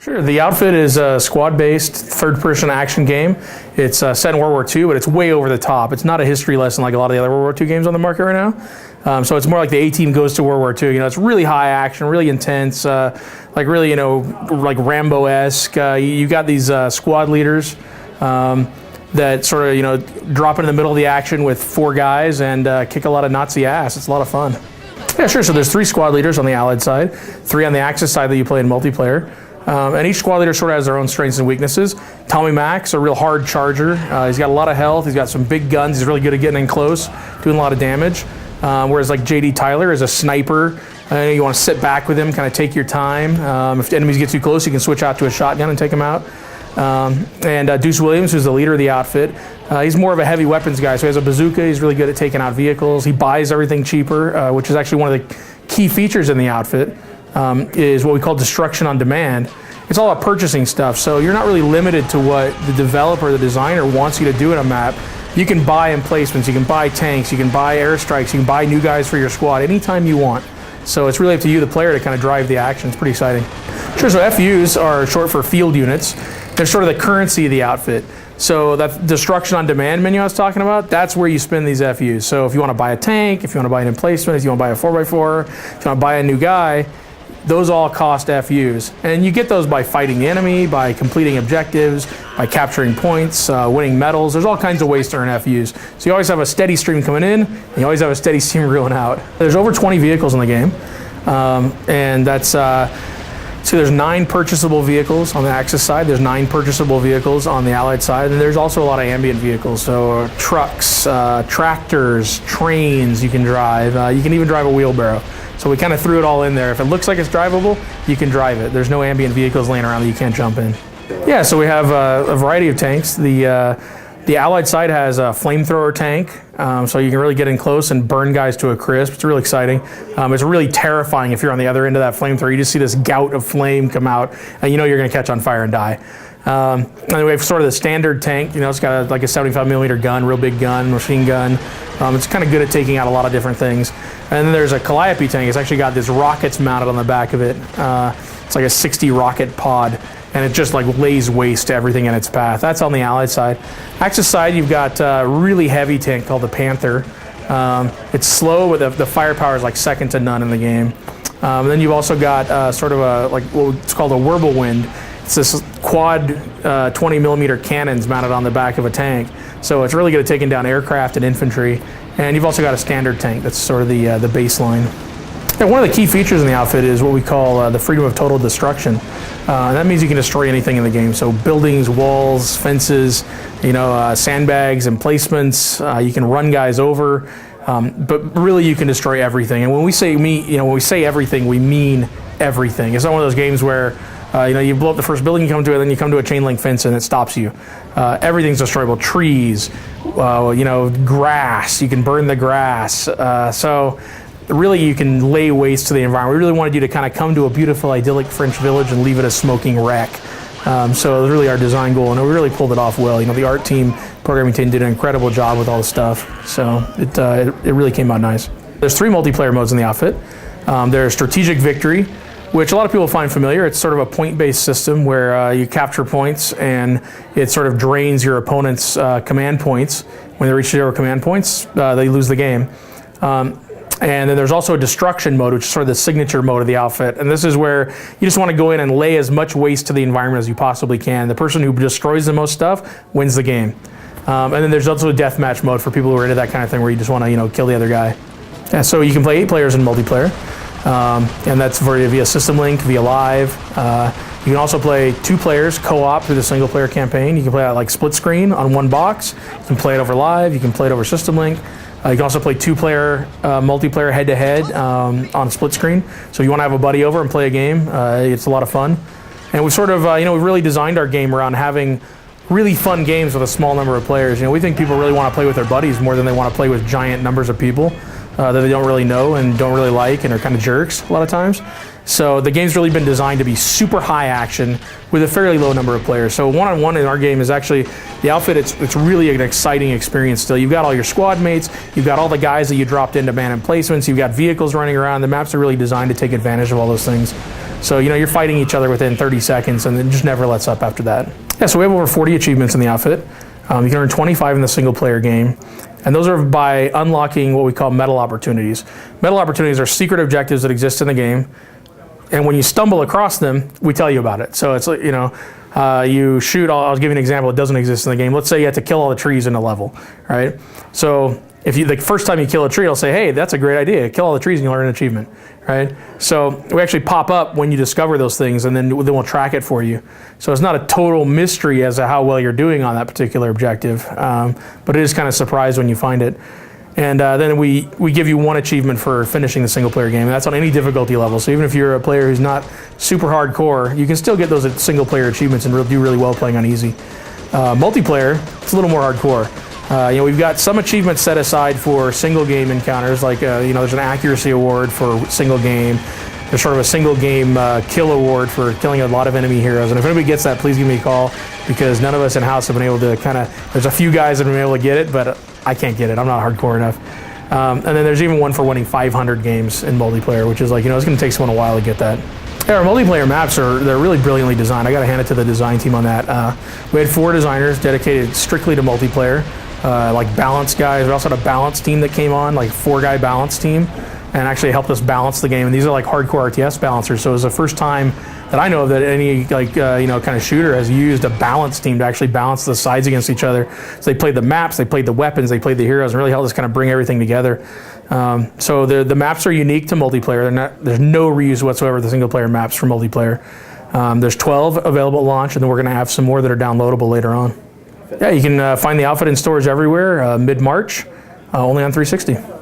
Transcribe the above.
Sure. The Outfit is a squad-based third-person action game. It's set in World War II, but it's way over the top. It's not a history lesson like a lot of the other World War II games on the market right now. So it's more like the A-Team goes to World War II. You know, it's really high action, really intense, like really, you know, like Rambo-esque. You got these squad leaders that sort of, you know, drop in the middle of the action with 4 guys and kick a lot of Nazi ass. It's a lot of fun. Yeah, sure. So there's 3 squad leaders on the Allied side, 3 on the Axis side that you play in multiplayer. And each squad leader sort of has their own strengths and weaknesses. Tommy Mac's a real hard charger. He's got a lot of health. He's got some big guns. He's really good at getting in close, doing a lot of damage. Whereas like JD Tyler is a sniper. You want to sit back with him, kind of take your time. If enemies get too close, you can switch out to a shotgun and take them out. And Deuce Williams, who's the leader of the outfit, he's more of a heavy weapons guy. So he has a bazooka. He's really good at taking out vehicles. He buys everything cheaper, which is actually one of the key features in the outfit. Is what we call destruction on demand. It's all about purchasing stuff, so you're not really limited to what the developer, the designer wants you to do in a map. You can buy emplacements, you can buy tanks, you can buy airstrikes, you can buy new guys for your squad anytime you want. So it's really up to you, the player, to kind of drive the action. It's pretty exciting. Sure, so FUs are short for field units. They're sort of the currency of the outfit. So that destruction on demand menu I was talking about, that's where you spend these FUs. So if you want to buy a tank, if you want to buy an emplacement, if you want to buy a 4x4, if you want to buy a new guy, those all cost FUs. And you get those by fighting the enemy, by completing objectives, by capturing points, winning medals. There's all kinds of ways to earn FUs. So you always have a steady stream coming in, and you always have a steady stream going out. There's over 20 vehicles in the game. And that's, so there's 9 purchasable vehicles on the Axis side. There's 9 purchasable vehicles on the Allied side. And there's also a lot of ambient vehicles. So trucks, tractors, trains you can drive. You can even drive a wheelbarrow. So we kind of threw it all in there. If it looks like it's drivable, you can drive it. There's no ambient vehicles laying around that you can't jump in. Yeah, so we have a variety of tanks. The Allied side has a flamethrower tank, so you can really get in close and burn guys to a crisp. It's really exciting. It's really terrifying if you're on the other end of that flamethrower. You just see this gout of flame come out, and you know you're going to catch on fire and die. And then we have sort of the standard tank. You know, it's got like a 75mm gun, real big gun, machine gun. It's kind of good at taking out a lot of different things. And then there's a Calliope tank. It's actually got these rockets mounted on the back of it. It's like a 60 rocket pod, and it just like lays waste to everything in its path. That's on the Allied side. Axis side, you've got a really heavy tank called the Panther. It's slow, but the firepower is like second to none in the game. And then you've also got sort of a like what's called a Wirbelwind. It's this quad 20mm cannons mounted on the back of a tank. So it's really good at taking down aircraft and infantry. And you've also got a standard tank. That's sort of the baseline. And one of the key features in the outfit is what we call the freedom of total destruction. And that means you can destroy anything in the game. So buildings, walls, fences, you know, sandbags, emplacements. You can run guys over. But really, you can destroy everything. And when we say when we say everything, we mean everything. It's not one of those games where you know, you blow up the first building you come to, and then you come to a chain link fence and it stops you. Everything's destroyable. Trees, you know, grass. You can burn the grass. So really, you can lay waste to the environment. We really wanted you to kind of come to a beautiful, idyllic French village and leave it a smoking wreck. So it was really our design goal, and we really pulled it off well. You know, the art team, programming team did an incredible job with all the stuff. So it really came out nice. There's 3 multiplayer modes in the outfit. There's Strategic Victory, which a lot of people find familiar. It's sort of a point-based system where you capture points, and it sort of drains your opponent's command points. When they reach 0 command points, they lose the game. And then there's also a destruction mode, which is sort of the signature mode of the outfit. And this is where you just want to go in and lay as much waste to the environment as you possibly can. The person who destroys the most stuff wins the game. And then there's also a deathmatch mode for people who are into that kind of thing, where you just want to, you know, kill the other guy. Yeah, so you can play 8 players in multiplayer. And that's via System Link, via Live. You can also play 2 players co-op through the single player campaign. You can play it like split screen on one box. You can play it over Live. You can play it over System Link. You can also play 2-player multiplayer head-to-head on split screen. So if you want to have a buddy over and play a game, it's a lot of fun. And we sort of, you know, we've really designed our game around having really fun games with a small number of players. You know, we think people really want to play with their buddies more than they want to play with giant numbers of people that they don't really know and don't really like and are kind of jerks a lot of times. So the game's really been designed to be super high action with a fairly low number of players. So one-on-one in our game is actually, the outfit, it's really an exciting experience still. You've got all your squad mates, you've got all the guys that you dropped into man emplacements, you've got vehicles running around. The maps are really designed to take advantage of all those things. So, you're fighting each other within 30 seconds and it just never lets up after that. Yeah, so we have over 40 achievements in the outfit. You can earn 25 in the single player game. And those are by unlocking what we call medal opportunities. Medal opportunities are secret objectives that exist in the game. And when you stumble across them, we tell you about it. So it's like, you shoot, I'll give you an example, it doesn't exist in the game. Let's say you have to kill all the trees in a level, right? So if the first time you kill a tree, I'll say, hey, that's a great idea. Kill all the trees and you'll earn an achievement, right? So we actually pop up when you discover those things and then we'll track it for you. So it's not a total mystery as to how well you're doing on that particular objective, but it is kind of surprised when you find it. And then we give you one achievement for finishing the single player game. And that's on any difficulty level. So even if you're a player who's not super hardcore, you can still get those single player achievements and do really well playing on easy. Multiplayer, it's a little more hardcore. We've got some achievements set aside for single game encounters, like there's an accuracy award for single game. There's sort of a single game kill award for killing a lot of enemy heroes. And if anybody gets that, please give me a call, because none of us in-house have been able to there's a few guys that have been able to get it, but I can't get it. I'm not hardcore enough. And then there's even one for winning 500 games in multiplayer, which is like, it's going to take someone a while to get that. Yeah, our multiplayer maps they're really brilliantly designed. I got to hand it to the design team on that. We had 4 designers dedicated strictly to multiplayer, like balance guys. We also had a balance team that came on, like 4-guy balance team, and actually helped us balance the game. And these are like hardcore RTS balancers. So it was the first time that I know of that any kind of shooter has used a balance team to actually balance the sides against each other. So they played the maps, they played the weapons, they played the heroes, and really helped us kind of bring everything together. So the maps are unique to multiplayer. There's no reuse whatsoever the single player maps for multiplayer. There's 12 available at launch, and then we're going to have some more that are downloadable later on. Yeah, you can find the outfit in stores everywhere mid-March, only on 360.